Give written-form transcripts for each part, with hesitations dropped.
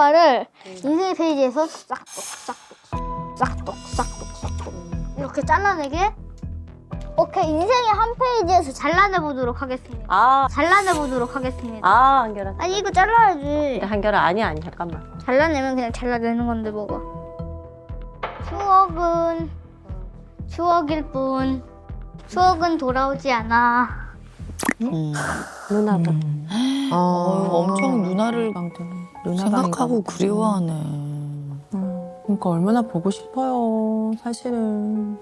아빠를 인생 페이지에서 싹둑 이렇게 잘라내게. 오케이, 인생의 한 페이지에서 잘라내보도록 하겠습니다. 아, 잘라내보도록 하겠습니다. 아, 한결아. 아니 이거 잘라야지. 한결아, 아니야, 아니, 잠깐만. 잘라내면 그냥 잘라내는 건데 뭐가. 추억은 추억일 뿐. 추억은 돌아오지 않아. 누나도. 엄청 누나를 생각하고 그리워하네. 그러니까 얼마나 보고 싶어요, 사실은.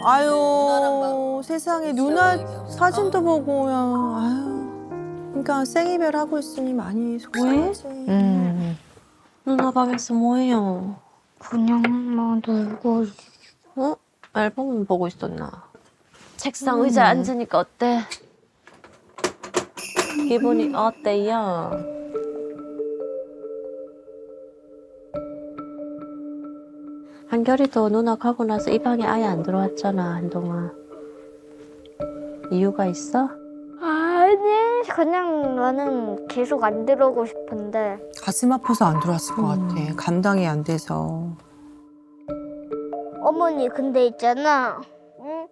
아유, 세상에 누나 사진도 보고 그냥 아유. 그러니까 생이별 하고 있으니 많이 속상하지. 누나 방에서 뭐해요? 그냥 뭐 놀고. 어? 앨범은 보고 있었나? 책상 의자에 앉으니까 어때? 기분이 어때요? 한결이도 누나 가고 나서 이 방에 아예 안 들어왔잖아, 한동안. 이유가 있어? 아니, 그냥 나는 계속 안 들어오고 싶은데. 가슴 아파서 안 들어왔을 것 같아. 감당이 안 돼서. 어머니, 근데 있잖아. 응?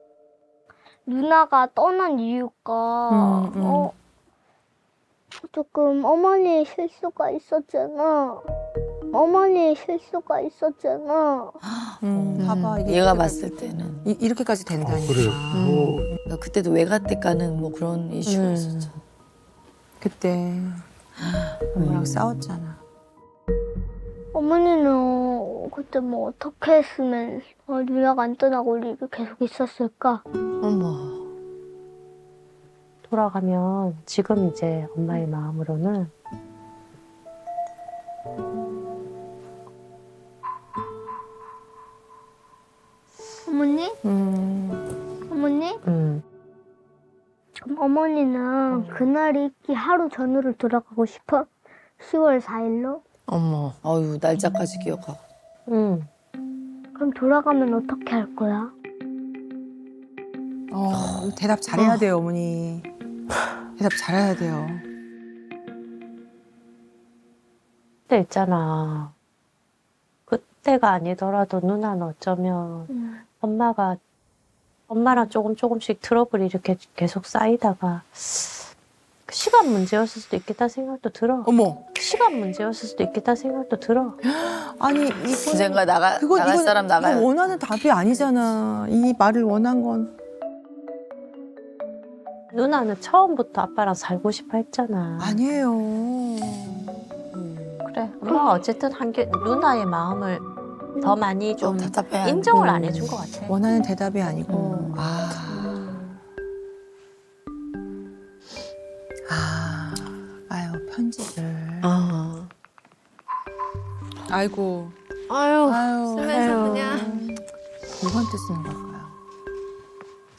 누나가 떠난 이유가 조금 어머니의 실수가 있었잖아. 어머니의 실수가 있었잖아. 봐봐. 이게 얘가 이렇게까지- 봤을 때는. 이렇게까지 된다니까. 그래요. 그러니까 그때도 외갓댁 가는 뭐 그런 이슈가 있었죠. 그때 엄마랑 싸웠잖아. 어머니는 그때 뭐 어떻게 했으면 누나가 안 떠나고 우리 계속 있었을까? 어머. 돌아가면 지금 이제 엄마의 마음으로는 어머니? 어머니? 그럼 어머니는 그날이 있기 하루 전으로 돌아가고 싶어? 10월 4일로? 어머. 어유 날짜까지 기억하고. 그럼 돌아가면 어떻게 할 거야? 대답 잘해야 돼요, 어머니. 대답 잘해야 돼요. 그때 있잖아. 그때가 아니더라도 누나는 어쩌면 엄마랑 조금씩 트러블이 이렇게 계속 쌓이다가 시간 문제였을 수도 있겠다 생각도 들어. 어머. 시간 문제였을 수도 있겠다 생각도 들어. 아니, 언젠가 나갈 사람 이거 나가요. 원하는 답이 아니잖아. 이 말을 원한 건. 누나는 처음부터 아빠랑 살고 싶어 했잖아. 아니에요. 그래. 엄마가 어쨌든 누나의 마음을 더 많이 좀 답답해. 인정을 안 해준 것 같아. 원하는 대답이 아니고. 아유, 편지를. 아이고. 아유, 쓰면서 그냥. 누구한테 쓰는 걸까요?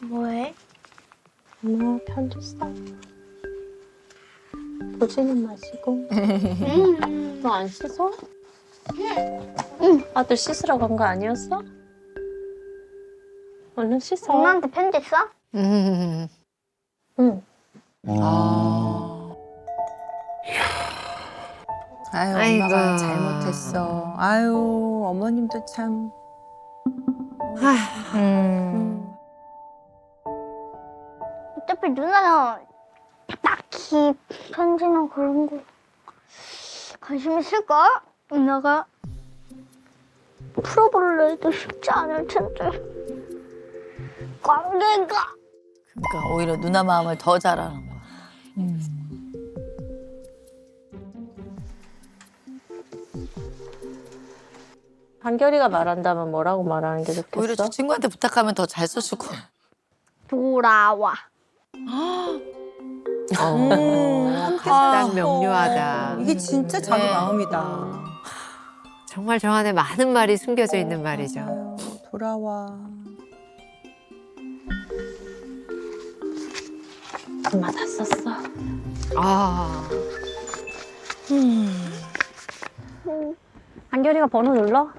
뭐해? 엄마 편지 써. 보지는 마시고. 너 안 씻어? 아들 씻으러 간 거 아니었어? 얼른 씻어. 엄마한테 편지 써? 응. 아유, 아이고. 엄마가 잘못했어. 아유, 어머님도 참. 어차피 누나는 딱히 편지나 그런 거 관심 있을까? 누나가 풀어볼래 해도 쉽지 않을 텐데. 관계가. 그러니까 오히려 누나 마음을 더 잘하는 거야. 한결이가 말한다면 뭐라고 말하는 게 좋겠어? 오히려 저 친구한테 부탁하면 더 잘 써줄 거야. 돌아와. 간단 명료하다. 이게 진짜 자기 네. 마음이다. 정말 저 안에 많은 말이 숨겨져 있는 말이죠. 아유, 돌아와. 엄마 다 썼어. 아, 한결이가 번호 눌러?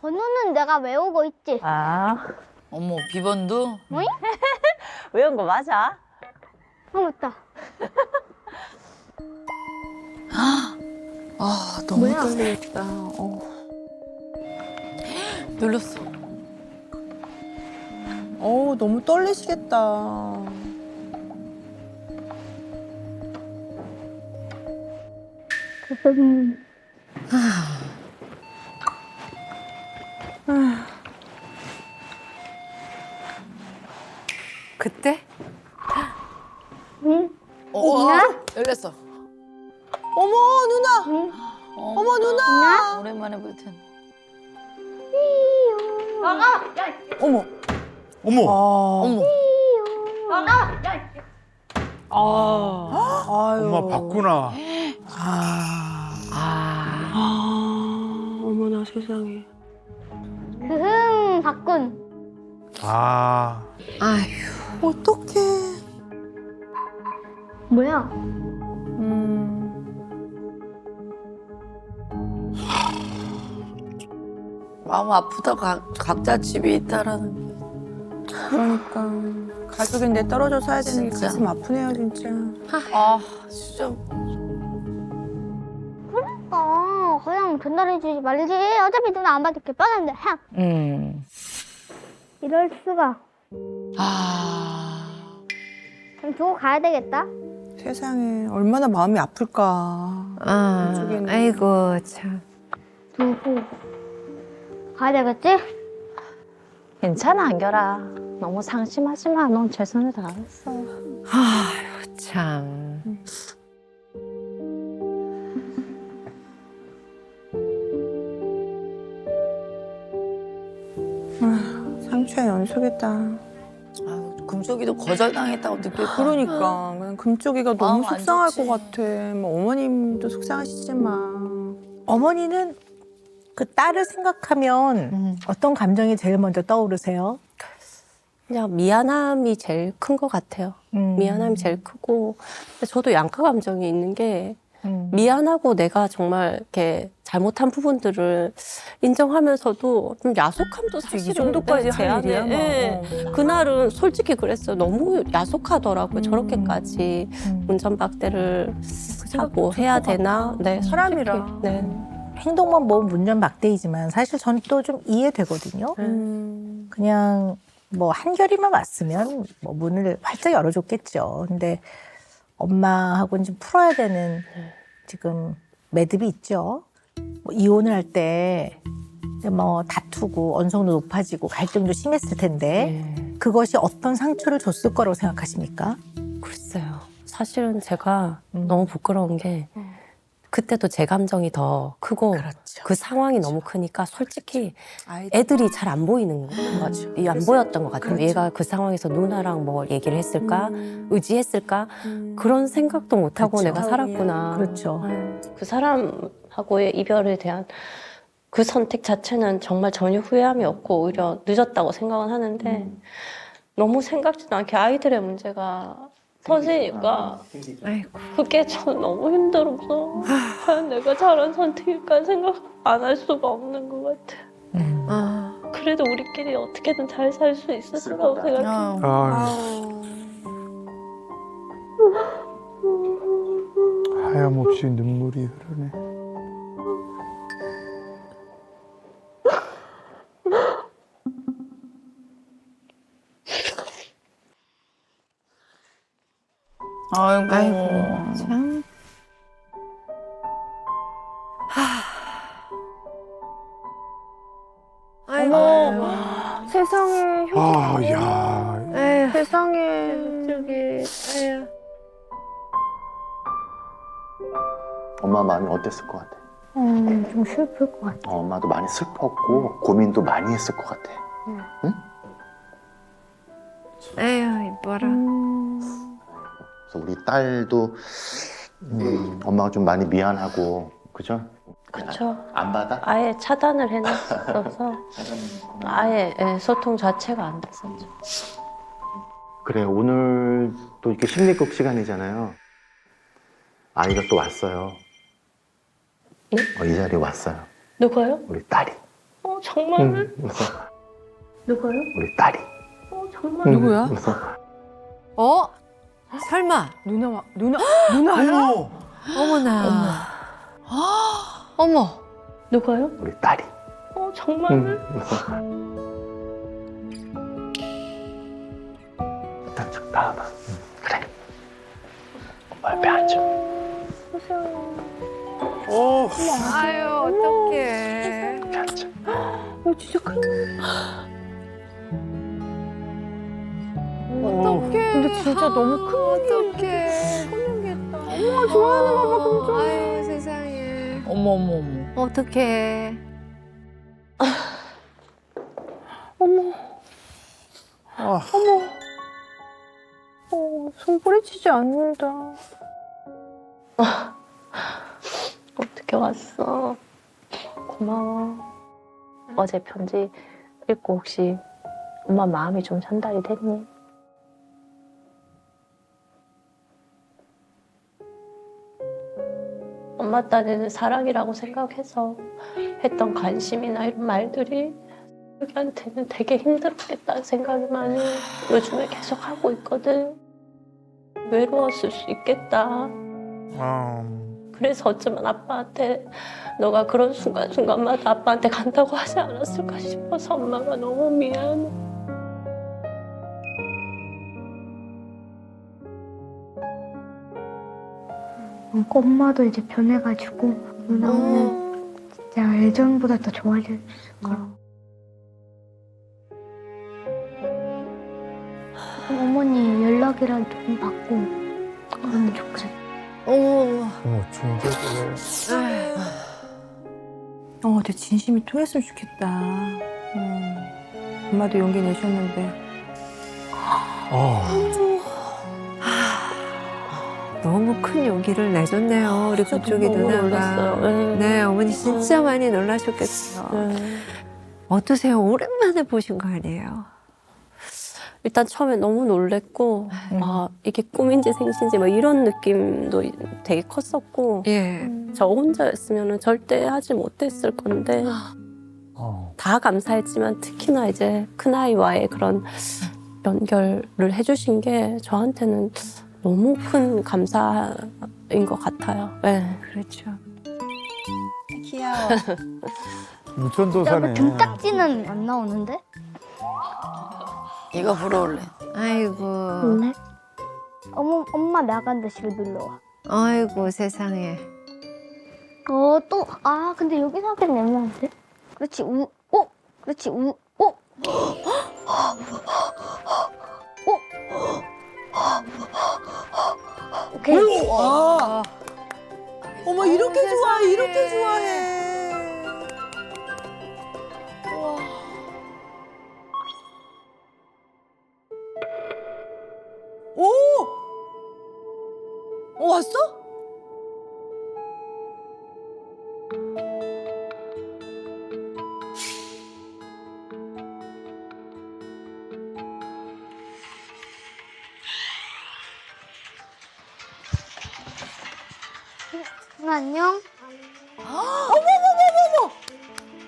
번호는 내가 외우고 있지. 아, 어머 비번도 외운 거 맞아? 맞다. 아 너무 뭐야? 떨리겠다. 눌렀어. 너무 떨리시겠다. 그때? 응? 열렸어. 어머 누나. 응? 어머 누나. 오랜만에 볼 텐데. 어머. 어머. 어머. 아유. 엄마 봤구나. 어머나 세상에. 바꾼. 아. 아휴. 어떡해. 뭐야? 마음 아프다. 각자 집에 있다라는 게. 그러니까 가족인데 떨어져 사야 되는 게 진짜. 가슴 아프네요 진짜. 아 진짜. 그냥 전달해주지 말지. 어차피 누나 안 받을 게 뻔한데. 이럴 수가. 그럼 두고 가야 되겠다. 세상에 얼마나 마음이 아플까. 아, 이쪽에는. 아이고 참. 두고 가야 되겠지? 괜찮아 안결아. 너무 상심하지 마. 넌 최선을 다했어. 아휴 참. 상처의 연속이다. 아유, 금쪽이도 거절당했다고 느낄 거야. 그러니까 그냥 금쪽이가 너무 마음 안 속상할 좋지. 것 같아. 뭐 어머님도 속상하시지만. 어머니는 그 딸을 생각하면 어떤 감정이 제일 먼저 떠오르세요? 그냥 미안함이 제일 큰 것 같아요. 미안함이 제일 크고 근데 저도 양가 감정이 있는 게 미안하고 내가 정말 이렇게 잘못한 부분들을 인정하면서도 좀 야속함도 사실은 이 정도까지 제 할 안에, 일이야. 예. 그날은 솔직히 그랬어요. 너무 야속하더라고요. 저렇게까지 운전박대를 하고 해야 되나? 네, 사람이라. 솔직히. 네. 행동만 보면 문전박대이지만 사실 저는 또 좀 이해되거든요. 그냥 뭐 한결이만 왔으면 뭐 문을 활짝 열어줬겠죠. 근데 엄마하고는 좀 풀어야 되는 지금 매듭이 있죠. 뭐 이혼을 할 때 뭐 다투고 언성도 높아지고 갈등도 심했을 텐데 그것이 어떤 상처를 줬을 거라고 생각하십니까? 글쎄요. 사실은 제가 너무 부끄러운 게 그때도 제 감정이 더 크고 그렇죠. 그 상황이 너무 크니까 솔직히 아이, 애들이 잘 안 보이는 거죠. 안 보였던 것 같아요. 그렇죠. 얘가 그 상황에서 누나랑 뭐 얘기를 했을까? 의지했을까? 그런 생각도 못하고 그렇죠. 내가 살았구나. 그렇죠. 그 사람하고의 이별에 대한 그 선택 자체는 정말 전혀 후회함이 없고 오히려 늦었다고 생각은 하는데 너무 생각지도 않게 아이들의 문제가 터지니까 아이고. 그게 전 너무 힘들어서 과연 내가 잘한 선택일까 생각 안 할 수가 없는 것 같아요. 아, 그래도 우리끼리 어떻게든 잘 살 수 있을 거라고 생각해요. 아. 하염없이 눈물이 흐르네. 아이고. 참. 아이고. 세상에. 아, 야. 에휴. 세상에. 저기, 에휴. 엄마 마음이 어땠을 것 같아? 좀 슬플 것 같아. 엄마도 많이 슬펐고 고민도 많이 했을 것 같아. 에휴, 이뻐라. 그래서 우리 딸도 엄마가 좀 많이 미안하고 그죠? 그쵸. 안 받아? 아예 차단을 해놨어서 아예 소통 자체가 안 됐었죠. 그래 오늘 또 이렇게 심리극 시간이잖아요. 아이가 또 왔어요. 네? 이 자리에 왔어요. 누가요? 우리 딸이. 정말? 그래서 누가요? 우리 딸이. 정말? 누구야? 그래서 설마. 누나야? 어머. 어머나. 어머. 누가요? 우리 딸이. 정말? 일단 좀 나와봐. 그래. 엄마 옆에 앉아. 오. 아유, 어떡해. 옆에 앉아. 진짜 큰일. 어떡해. 근데 진짜 너무 큰 어떡해. 소문겠다. 어머 좋아하는 거 봐, 금쪽. 아유, 세상에. 어머 어머 어머. 어떡해. 어머. 아. 손 뿌리치지 않는다. 어떻게 왔어? 고마워. 어제 편지 읽고 혹시 엄마 마음이 좀 전달이 됐니? 엄마 딴에는 사랑이라고 생각해서 했던 관심이나 이런 말들이 여기한테는 되게 힘들었겠다는 생각이 많이 요즘에 계속 하고 있거든. 외로웠을 수 있겠다. 그래서 어쩌면 아빠한테 너가 그런 순간순간마다 아빠한테 간다고 하지 않았을까 싶어서 엄마가 너무 미안해. 엄마도 이제 변해가지고 누나는 진짜 예전보다 더 좋아질 거라고. 어머니 연락이라도 좀 받고 그러면 좋겠어. 어머 중재를. 근데 진심이 통했으면 좋겠다. 엄마도 용기 내셨는데. 너무 큰 용기를 내줬네요. 우리 그쪽에 너무 누나가. 놀랐어요. 네, 어머니 진짜 많이 놀라셨겠어요. 어떠세요? 오랜만에 보신 거 아니에요? 일단 처음에 너무 놀랬고 아 이게 꿈인지 생신지 뭐 이런 느낌도 되게 컸었고 예. 저 혼자였으면 절대 하지 못했을 건데 다 감사했지만 특히나 이제 큰아이와의 그런 연결을 해주신 게 저한테는 너무 큰 감사인 것 같아요. 네. 그렇죠. 귀여워. 무천도 사네. 등딱지는 안 나오는데? 이거 불어올래. 아이고. 네. 엄마 나간다 집에 놀러 와. 아이고, 세상에. 근데 여기서 하기엔 애매한데? 그렇지, 그렇지, 오케이. 어머 이렇게 좋아해, 세상에. 이렇게 좋아해. 오! 왔어? 안녕. 어머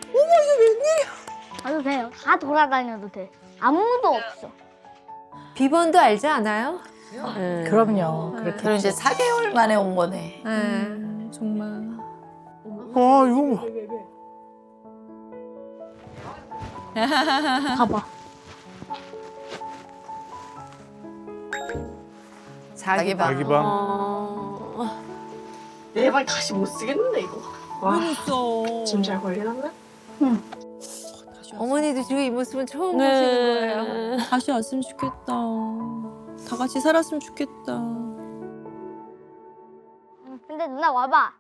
이게 웬일이야? 가도 돼요. 다 돌아다녀도 돼. 아무도 없어. 비번도 알지 않아요? 그럼요. 그럼 이제 4개월 만에 온 거네. 네. 정말. 이거 뭐. 봐봐. 자기 방. 자기 방. 내 방 다시 못 쓰겠는데 이거. 와, 왜 있어? 짐 잘 관리났나? 어머니도 지금 이 모습은 처음 보시는 거예요. 다시 왔으면 좋겠다. 다 같이 살았으면 좋겠다. 근데 누나 와봐.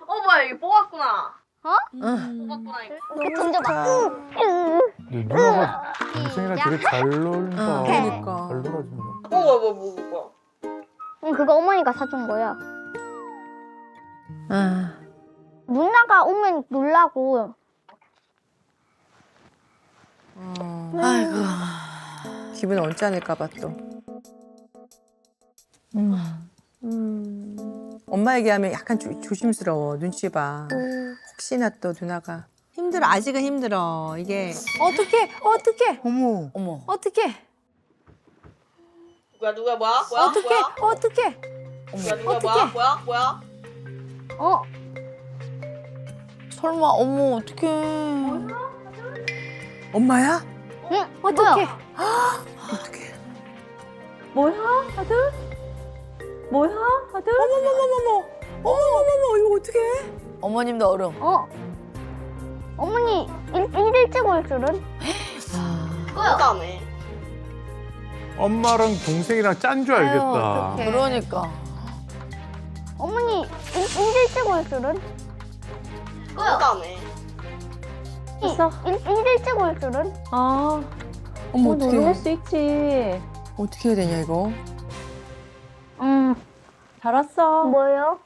뭐야 이거 뽑았구나. 뽑았구나 이거. 이렇게 던져봐. 근데 누나가 동생이랑 되게 잘 놀다. 그러니까. 잘 놀아준다. 뭐야. 응, 그거 어머니가 사준 거야. 아. 누나가 오면 놀라고. 아이고. 기분 언짢을까 봐 또. 엄마 얘기하면 약간 조심스러워. 눈치 봐. 혹시나 또 누나가. 힘들어. 아직은 힘들어. 이게. 어떡해. 어머. 어머. 어떡해. 누가 뭐야? 어떡해. 누가 뭐야? 어? 설마 어머 어떡해. 엄마야? 응, 어떡해. 어떡해. 뭐야, 아들? 뭐야, 아들? 어머머머머, 이거 어떡해? 어머님도 얼음. 어머니 일찍 올 줄은? 그다음에 엄마랑 동생이랑 짠 줄 알겠다. 어떡해. 그러니까. 어머니 일찍 올 줄은? 그다음에 있어. 일찍 올 줄은? 아, 어머, 뭐 어떡해. 놀랄 수 있지. 어떻게 해야 되냐, 이거? 잘 왔어. 뭐요?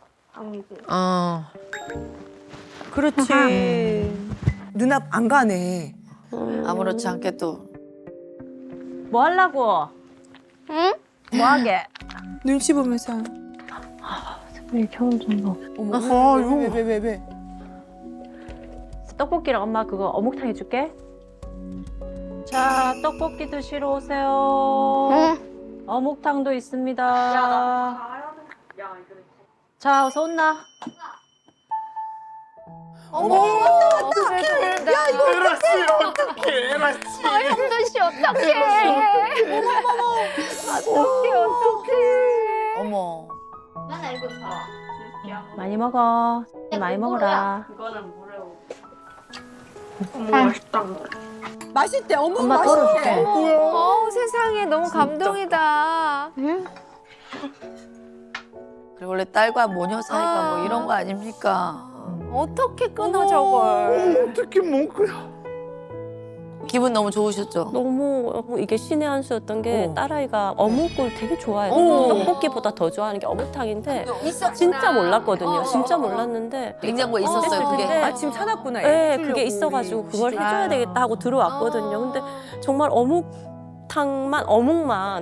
아. 그렇지. 누나 안 가네. 아무렇지 않게 또. 뭐 하려고? 응? 뭐 하게? 눈치 보면서. 왜 겨울 좀 먹. 어머, 아, 이거. 왜? 떡볶이랑 엄마 그거 어묵탕 해줄게. 자, 떡볶이 드시러 오세요. 응. 어묵탕도 있습니다. 야, 이거 자, 어서 온나. 에라씨, 어떡해, 에라씨. 현준 씨 어떡해? 어머. 난 이거 다. 많이 먹어. 많이 먹어라. 그거는 뭐래요? 맛있다. 맛있대, 어머, 엄마 덜어줄게. 세상에 너무 감동이다. 그리고 원래 딸과 모녀 사이가 뭐 이런 거 아닙니까? 어떻게 끊어 저걸. 어떻게 먹고요? 기분 너무 좋으셨죠? 너무 이게 신의 한 수였던 게 딸아이가 어묵을 되게 좋아해요. 떡볶이보다 더 좋아하는 게 어묵탕인데 진짜 몰랐거든요. 진짜 몰랐는데 냉장고에 있었어요, 그게. 근데 마침 찾았구나. 네, 그게 있어가지고 그걸 해줘야 되겠다 하고 들어왔거든요. 근데 정말 어묵만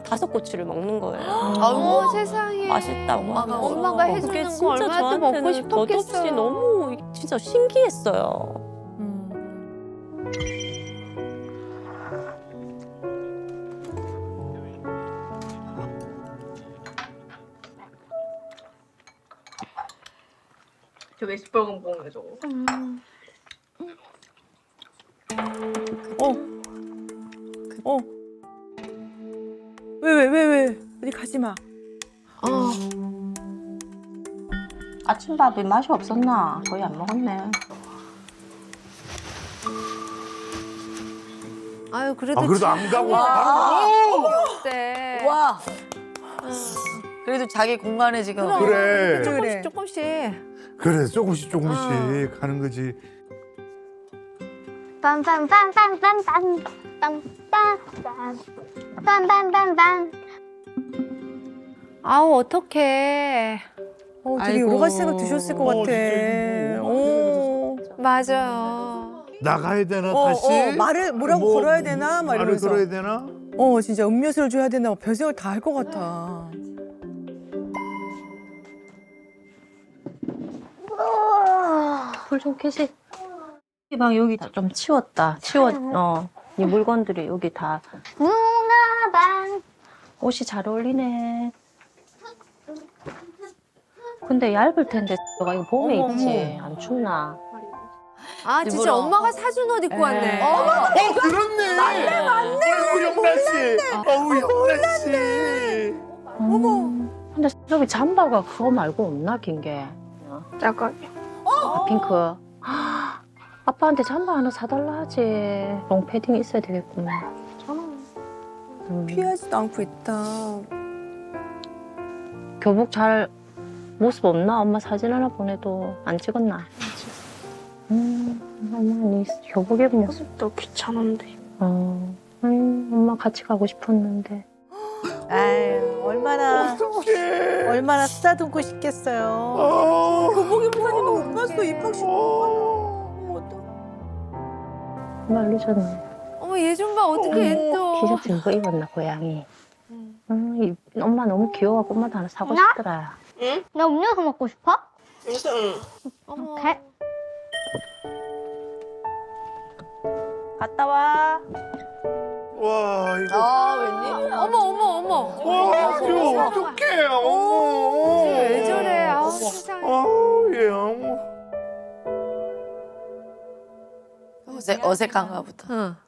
5꼬치를 먹는 거예요. 어머 세상에. 맛있다고. 엄마가 엄마가 그게 해주는 거 진짜 얼마나 또 먹고 저한테는 싶었겠어요. 덧없이 너무 진짜 신기했어요. 저 웨스버거 먹네 저거. 왜? 어디 가지 마. 아침밥이 맛이 없었나? 거의 안 먹었네. 아유 그래도 그래도 안 가고 때. 와. 그래도 자기 공간에 지금. 그래. 조금씩. 그래, 조금씩 가는 거지. 빰빰빰빰빰빰빰빰빰빰빰빰빰. 아우 어떡해. 되게 여러 가지 생각 드셨을 것 같아. 진짜 이거 오. 맞아요. 나가야 되나, 다시? 말을 뭐라고 걸어야 되나? 막 말을 이러면서. 걸어야 되나? 진짜 음료수를 줘야 되나? 별생각 다 할 것 같아. 불 좀 켜지. 이 방 여기 다 좀 치웠다. 이 물건들이 여기 다. 누나방. 옷이 잘 어울리네. 근데 얇을 텐데 너가 이거 봄에 입지. 안 춥나? 아 진짜 일부러. 엄마가 사준 옷 입고 왔네. 그렇네. 맞네. 어우, 영란씨. 어우, 영란씨. 어머. 근데 여기 잠바가 그거 말고 없나, 긴 게? 잠깐. 핑크. 아빠한테 잠바 하나 사달라 하지. 롱패딩 있어야 되겠구나. 피하지도 않고 있다. 교복 잘 모습 없나? 엄마 사진 하나 보내도 안 찍었나? 엄마 네 교복 입은 모습도 귀찮은데. 엄마 같이 가고 싶었는데. 아유, 얼마나 쓰다듬고 싶겠어요. 교복 입은 사진도 못 봤어. 입학식. 엄마 늦었네. 어머 얘 좀 봐 어떻게 얘 또. 티셔츠 이거 입었나 고양이. 엄마 너무 귀여워갖고 엄마도 하나 사고 싶더라. 나 음료수 먹고 싶어? 무슨? 어머. 오케이. 갔다 와. 와, 이거. 웬일이야. 어머. 와, 이거 어떡해. 어머. 왜 저래? 아우 세상에. 아우, 얘, 어머. 어색한가 보다.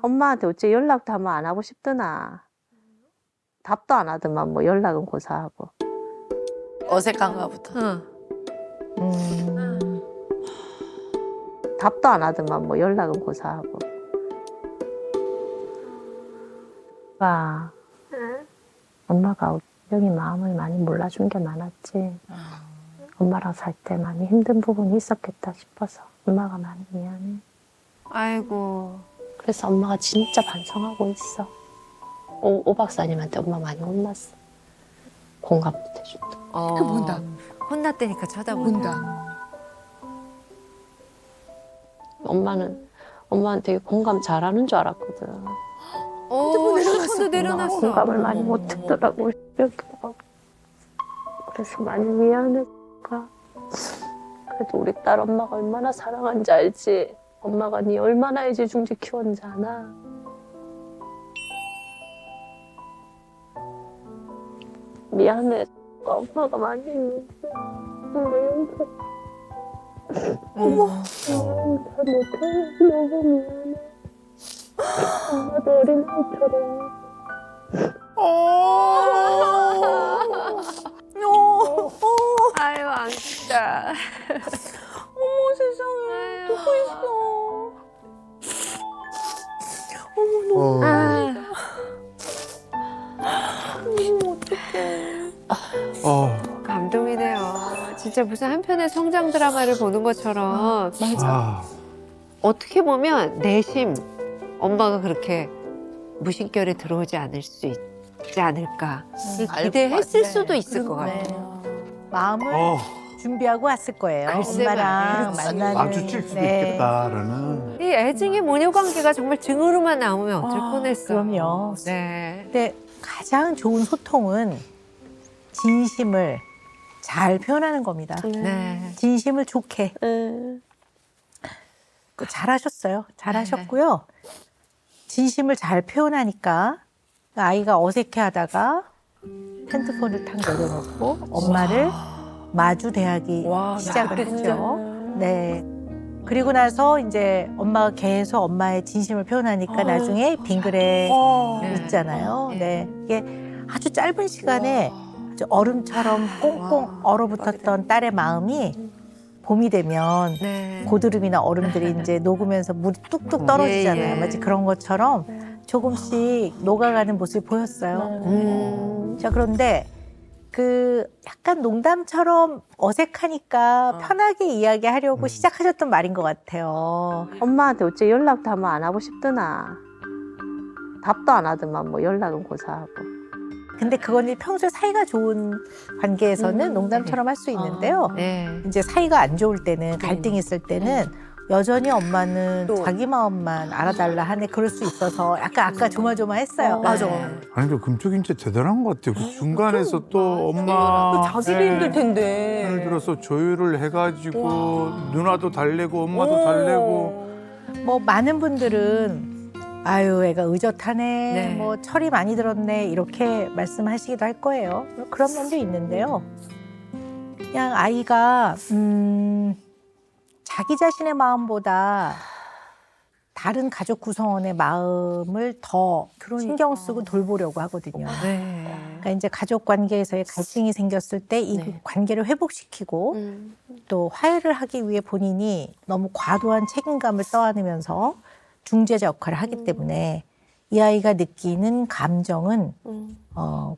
엄마한테 어째 연락도 한번 안 하고 싶더나. 답도 안 하더만 뭐 연락은 고사하고. 어색한가 보다. 답도 안 하더만 뭐 연락은 고사하고. 엄마가 형이 마음을 많이 몰라준 게 많았지. 엄마랑 살 때 많이 힘든 부분이 있었겠다 싶어서 엄마가 많이 미안해. 아이고. 그래서 엄마가 진짜 반성하고 있어. 오 박사님한테 엄마 많이 혼났어. 공감 못 해준다. 그 본다. 혼났다니까 쳐다본다. 엄마는 엄마한테 공감 잘하는 줄 알았거든. 손도 내려놨어. 공감을 많이 못했더라고. 그래서 많이 미안해. 그래도 우리 딸 엄마가 얼마나 사랑한지 알지. 엄마가 네 얼마나 애지중지 키웠는지 아나. 미안해. 엄마가 많이 어머. 잘못해. 너무 미안해. 엄마도 어린아이처럼. 아유, 안 진다. 어머 세상에 듣고 있어. 어. 감동이네요. 진짜 무슨 한편의 성장 드라마를 보는 것처럼. 아, 어떻게 보면 내심 엄마가 그렇게 무심결에 들어오지 않을 수 있지 않을까 기대했을 수도 있을 것 같아요. 마음을 어, 준비하고 왔을 거예요. 글쎄 엄마랑 말이에요. 만나는. 마주칠 수도 있겠다라는. 이 애증의 모녀 관계가 정말 증오로만 나오면 어쩔 뻔했어. 그럼요. 네. 근데 가장 좋은 소통은 진심을 잘 표현하는 겁니다. 네. 진심을 좋게. 잘하셨어요. 잘하셨고요. 진심을 잘 표현하니까 아이가 어색해하다가 핸드폰을 탁 내려놓고 엄마를 마주 대하기 시작을 했죠. 네. 그리고 나서 이제 엄마가 계속 엄마의 진심을 표현하니까 나중에 빙그레 있잖아요. 네. 이게 아주 짧은 시간에 아주 얼음처럼 꽁꽁 얼어붙었던 딸의 마음이 봄이 되면 네. 고드름이나 얼음들이 이제 녹으면서 물이 뚝뚝 떨어지잖아요. 예, 예. 마치 그런 것처럼 조금씩 녹아가는 모습이 보였어요. 자, 그런데 그 약간 농담처럼 어색하니까 편하게 이야기하려고 시작하셨던 말인 것 같아요. 엄마한테 어째 연락도 한번 안 하고 싶더나. 답도 안 하더만 뭐 연락은 고사하고. 근데 그거는 평소에 사이가 좋은 관계에서는 농담처럼 할 수 있는데요. 네. 이제 사이가 안 좋을 때는 갈등이 있을 때는 여전히 엄마는 자기 마음만 알아달라 하네. 그럴 수 있어서 약간 아까 조마조마했어요. 맞아. 아니, 근데 금쪽이 진짜 대단한 것 같아요. 그 중간에서 또 엄마. 자기도 힘들 텐데. 예를 들어서 조율을 해가지고 누나도 달래고 엄마도 달래고. 뭐 많은 분들은 아유 애가 의젓하네, 네. 뭐 철이 많이 들었네 이렇게 말씀하시기도 할 거예요. 그런 면도 있는데요. 그냥 아이가 자기 자신의 마음보다 다른 가족 구성원의 마음을 더 신경 쓰고 돌보려고 하거든요. 네. 그러니까 이제 가족 관계에서의 갈등이 생겼을 때 이 관계를 회복시키고 또 화해를 하기 위해 본인이 너무 과도한 책임감을 떠안으면서 중재자 역할을 하기 때문에 이 아이가 느끼는 감정은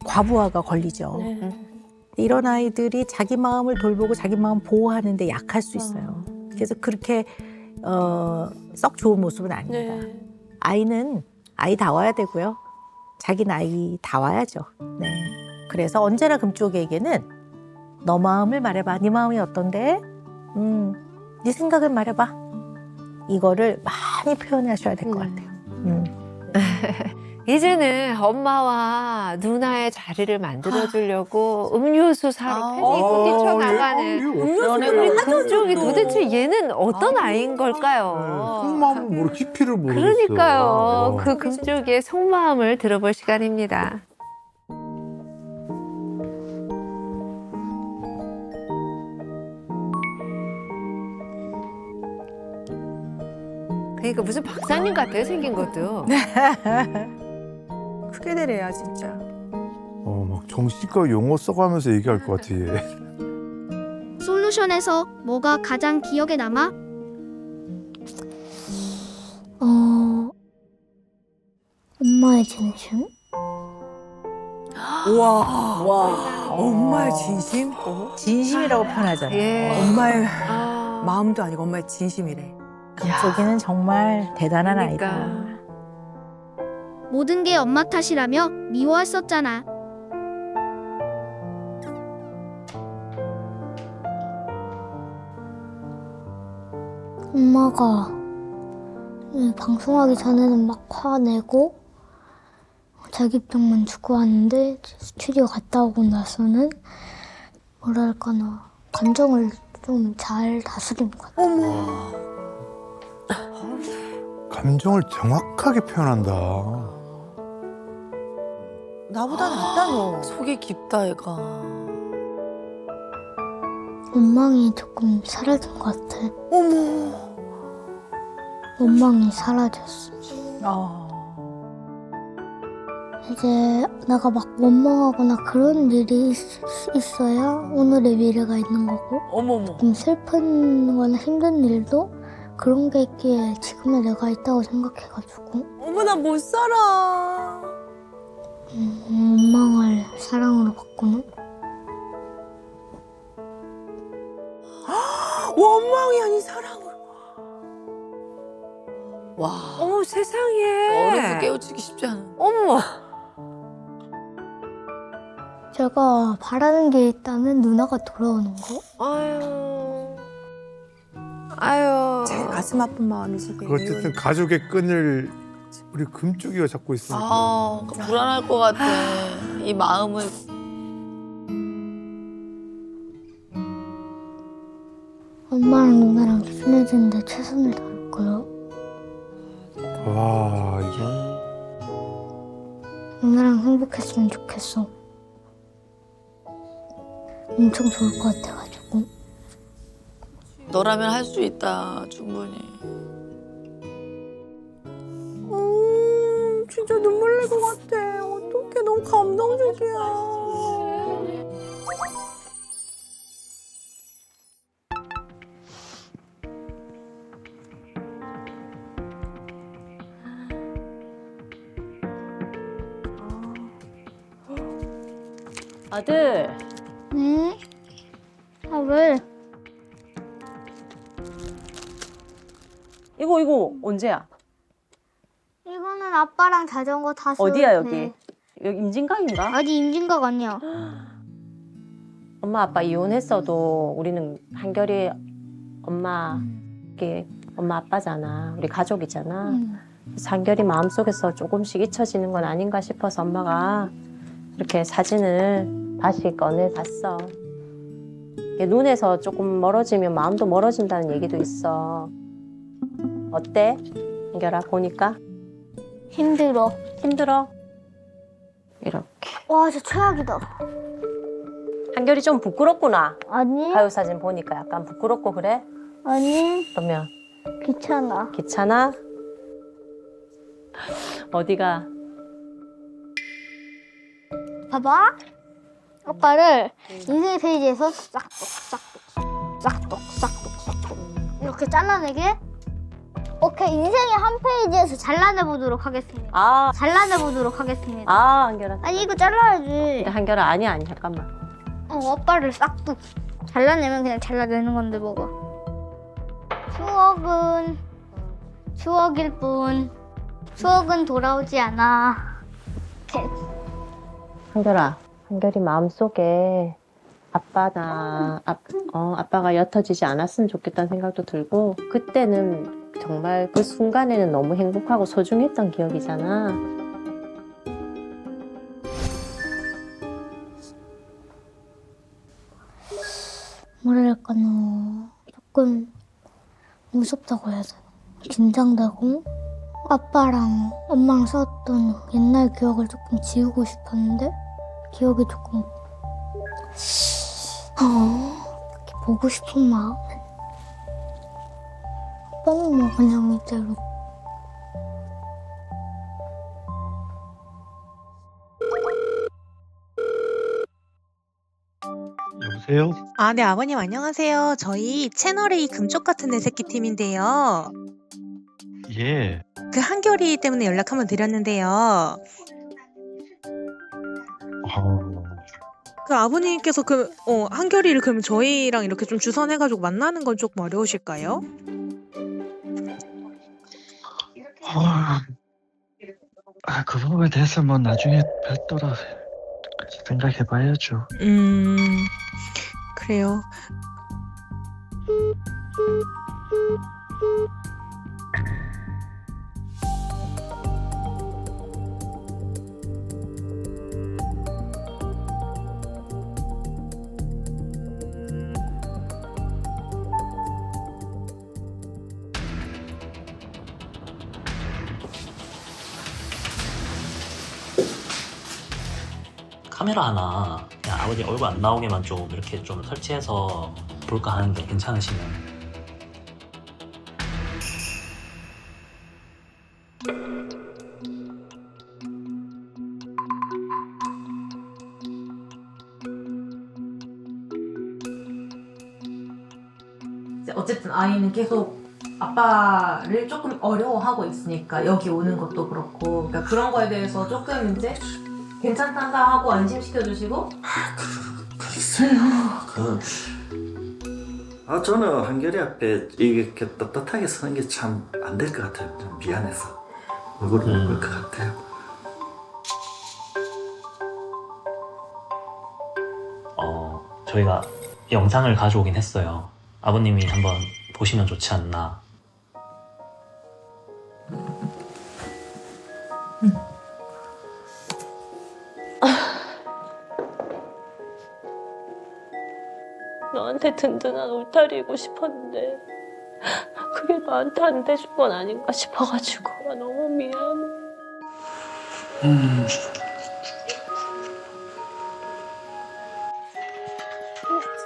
과부하가 걸리죠. 이런 아이들이 자기 마음을 돌보고 자기 마음 보호하는 데 약할 수 있어요. 그래서 그렇게 썩 좋은 모습은 아닙니다. 아이는 아이다워야 되고요. 자기는 아이다워야죠. 네. 그래서 언제나 금쪽에게는 너 마음을 말해봐. 네 마음이 어떤데? 네 생각을 말해봐. 이거를 많이 표현하셔야 될 것 같아요. 이제는 엄마와 누나의 자리를 만들어주려고 음료수 사러 패니고 뛰쳐나가는 우리 금쪽이 도대체 얘는 어떤 아이인 걸까요? 속마음을 모르 깊이를 모르겠어. 그러니까요. 그 금쪽이의 속마음을 들어볼 시간입니다. 그러니까 무슨 박사님 같아요, 생긴 것도. 크게 되래야 진짜. 막 정신과 용어 써가면서 얘기할 것 같아 얘. 솔루션에서 뭐가 가장 기억에 남아? 엄마의 진심? 와. 엄마의 진심? 진심이라고 표현하잖아요. 예. 엄마의 아, 마음도 아니고 엄마의 진심이래. 금쪽이는 정말 대단한 그러니까. 아이다. 모든 게 엄마 탓이라며 미워했었잖아. 엄마가 방송하기 전에는 막 화내고 자기 병만 주고 왔는데 스튜디오 갔다 오고 나서는 뭐랄까나 감정을 좀 잘 다스리는 것 같아요. 감정을 정확하게 표현한다. 나보다 낫다 너. 속이 깊다 얘가. 원망이 조금 사라진 것 같아. 어머. 원망이 사라졌어. 이제 내가 막 원망하거나 그런 일이 있어야 오늘의 미래가 있는 거고 어머머. 좀 슬픈 거나 힘든 일도 그런 게 있기에 지금의 내가 있다고 생각해가지고 어머 나 못 살아. 원망을 사랑으로 바꾸는? 원망이 아닌 사랑으로. 와. 어머 세상에. 어려서 깨우치기 쉽지 않아. 어머. 제가 바라는 게 있다면 누나가 돌아오는 거? 아유. 아유. 제일 가슴 아픈 마음이지. 그 어쨌든 가족의 끈을 우리 금쪽이가 잡고 있으니까. 아, 불안할 것 같아. 이 마음을. 엄마랑 누나랑 친해지는데 최선을 다할 거요. 와 이건 누나랑 행복했으면 좋겠어. 엄청 좋을 것 같아가지고. 너라면 할 수 있다 충분히. 진짜 눈물 날 것 같아. 어떡해 너무 감동적이야. 아들, 응? 아 왜? 이거 언제야? 이거는 아빠랑 자전거 타서. 어디야 여기? 여기 임진강인가? 아직 임진각 아니야. 엄마 아빠 이혼했어도 우리는 한결이 엄마, 이게 엄마 아빠잖아. 우리 가족이잖아. 그래서 한결이 마음속에서 조금씩 잊혀지는 건 아닌가 싶어서 엄마가 이렇게 사진을 다시 꺼내 봤어. 이게 눈에서 조금 멀어지면 마음도 멀어진다는 얘기도 있어. 어때? 한결아 보니까? 힘들어. 힘들어? 이렇게. 와 진짜 최악이다. 한결이 좀 부끄럽구나. 아니? 가요 사진 보니까 약간 부끄럽고 그래? 아니 그러면 귀찮아. 귀찮아? 어디가? 봐봐. 아빠를 인생 페이지에서 싹둑 이렇게 잘라내게. 오케이 인생의 한 페이지에서 잘라내보도록 하겠습니다. 아, 잘라내보도록 하겠습니다. 한결아. 아니 이거 잘라야지. 한결아 아니 잠깐만. 아빠를 싹둑 잘라내면 그냥 잘라내는 건데 뭐가. 추억은 추억일 뿐. 추억은 돌아오지 않아. 이렇게. 한결아, 한결이 마음속에 아빠가 옅어지지 않았으면 좋겠다는 생각도 들고 그때는 정말 그 순간에는 너무 행복하고 소중했던 기억이잖아. 뭐랄까나 조금 무섭다고 해야 되나. 긴장되고 아빠랑 엄마랑 싸웠던 옛날 기억을 조금 지우고 싶었는데 기억이 조금 이렇게 보고 싶은 마음. 아빠는 뭐 그냥 이대로 여보세요? 아, 네, 아버님 안녕하세요. 저희 채널A 금쪽 같은 내 새끼 팀인데요. 예. 그 한결이 때문에 연락 한번 드렸는데요. 그 아버님께서 한결이를 그러면 저희랑 이렇게 좀 주선해가지고 만나는 건 조금 어려우실까요? 그 부분에 대해서 뭐 나중에 별도로 생각해봐야죠. 그래요. 카메라 하나 그냥 아버지 얼굴 안 나오게만 좀 이렇게 좀 설치해서 볼까 하는데 괜찮으시면. 어쨌든 아이는 계속 아빠를 조금 어려워하고 있으니까 여기 오는 것도 그렇고, 그러니까 그런 거에 대해서 조금 이제 괜찮단다 하고 안심시켜주시고. 글쎄요. 저는 한결이 앞에 이렇게 떳떳하게 서는 게 참 안 될 것 같아요. 좀 미안해서 얼굴이 못 볼 것 같아요. 저희가 영상을 가져오긴 했어요. 아버님이 한번 보시면 좋지 않나. 너한테 든든한 울타리이고 싶었는데 그게 너한테 안 돼준 건 아닌가 싶어가지고 나 너무 미안해.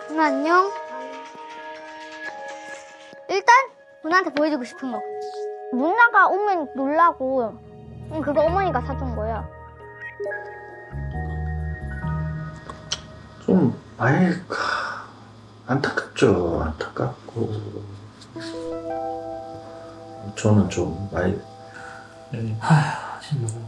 누나 안녕. 일단 누나한테 보여주고 싶은 거. 누나가 오면 놀라고. 그거 어머니가 사준 거야. 좀 많이 안타깝죠. 안타깝고 저는 좀 많이 진짜.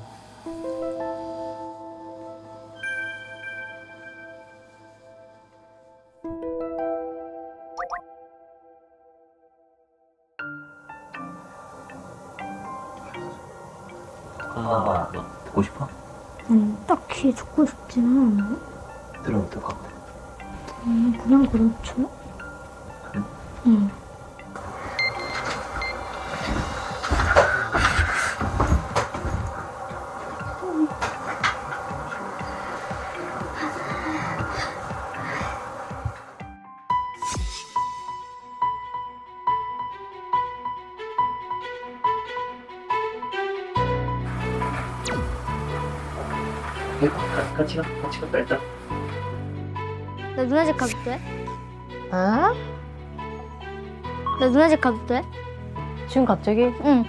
너 듣고 싶어? 딱히 듣고 싶지는 않아. 들으면 어떨 것 같아? 그냥 그렇죠. 그래? 응. 같이 가 일단. 나 누나 집 가도 돼? 어? 나 누나 집 가도 돼? 지금 갑자기? 응.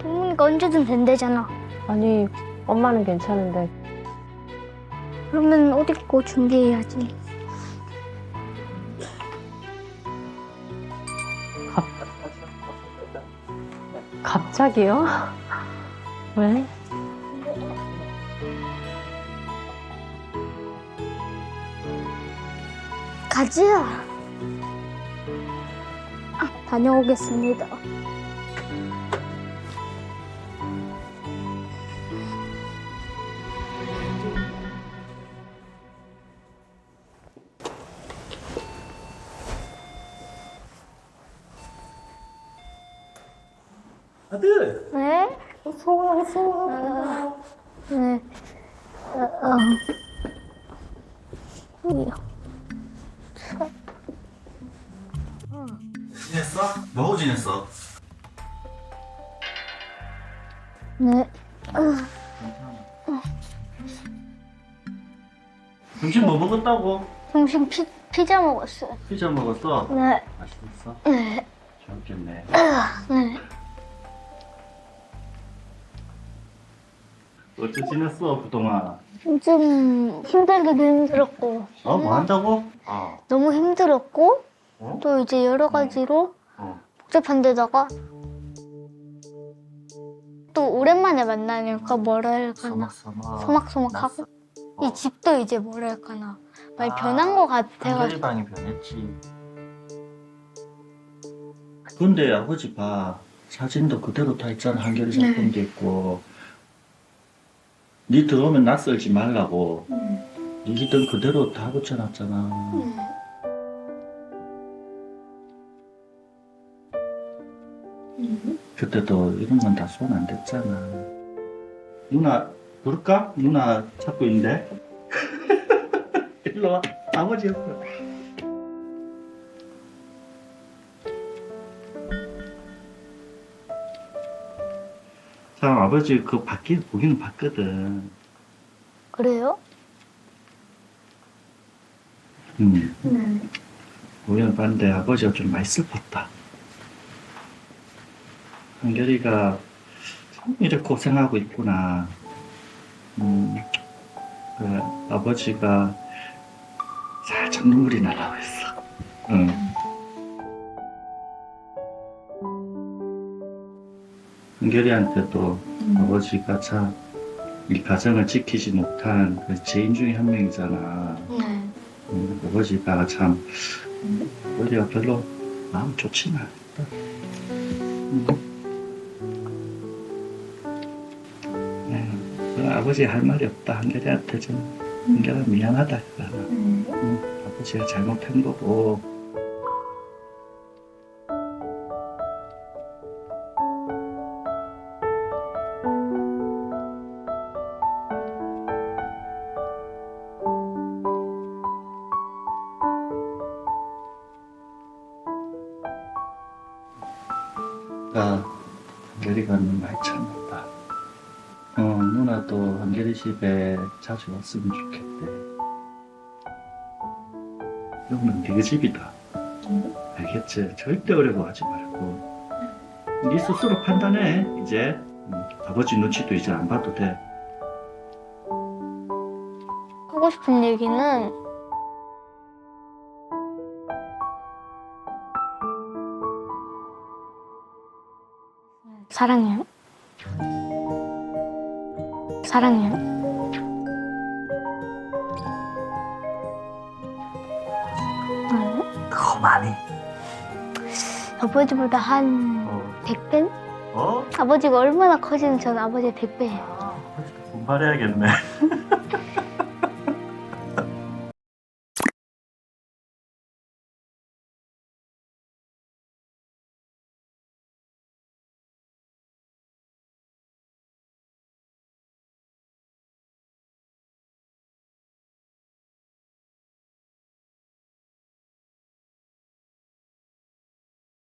동문이가 언제든 된대잖아. 아니, 엄마는 괜찮은데. 그러면 옷 입고 준비해야지. 갑자기요? 왜? 가지야. 다녀오겠습니다. 아들. 네? 네. 지냈어? 뭐하고 지냈어? 네. 점심 뭐 먹었다고? 점심 피자 먹었어요. 피자 먹었어? 네. 맛있었어? 네. 좋겠네. 네. 어째 지냈어 그동안? 좀 힘들기도 힘들었고 뭐 한다고? 너무 힘들었고 어? 또 이제 여러 가지로 어. 복잡한 데다가 또 오랜만에 만나니까 뭐랄까나 소막소막하고 이 집도 이제 뭐랄까나 많이 변한 것 같아가지고 방이 변했지. 근데 아버지 봐 사진도 그대로 다 있잖아. 한결이 작품도 있고. 네 들어오면 낯설지 말라고. 네 있던 그대로 다 붙여놨잖아. 그때도 이런 건 다 손 안 댔잖아. 누나 부를까? 누나 찾고 있는데. 일로 와. 아버지 옆에. 참 아버지 그거 보기는 봤거든. 그래요? 보기는 봤는데 아버지가 좀 많이 슬펐다. 한결이가 참 이렇게 고생하고 있구나. 그 아버지가 살짝 눈물이 나라고 했어. 한결이한테도 아버지가 참 이 가정을 지키지 못한 그 죄인 중에 한 명이잖아. 아버지가 참 우리가 별로 마음 좋지는 않다. 아버지 할 말이 없다. 한결이한테 좀 한결아 미안하다 그러나. 아버지가 잘못한 거고. 한결이가 너무 많이 참았다. 누나도 한결이 집에 자주 왔으면 좋겠대. 여기는 네 집이다. 알겠지? 절대 어려워 하지 말고. 네 스스로 판단해, 이제. 아버지 눈치도 이제 안 봐도 돼. 하고 싶은 얘기는 사랑해요. 사랑해요. 더 많이. 아버지보다 한 100배? 아버지가 얼마나 커지는 전 아버지의 100배예요. 분발해야겠네.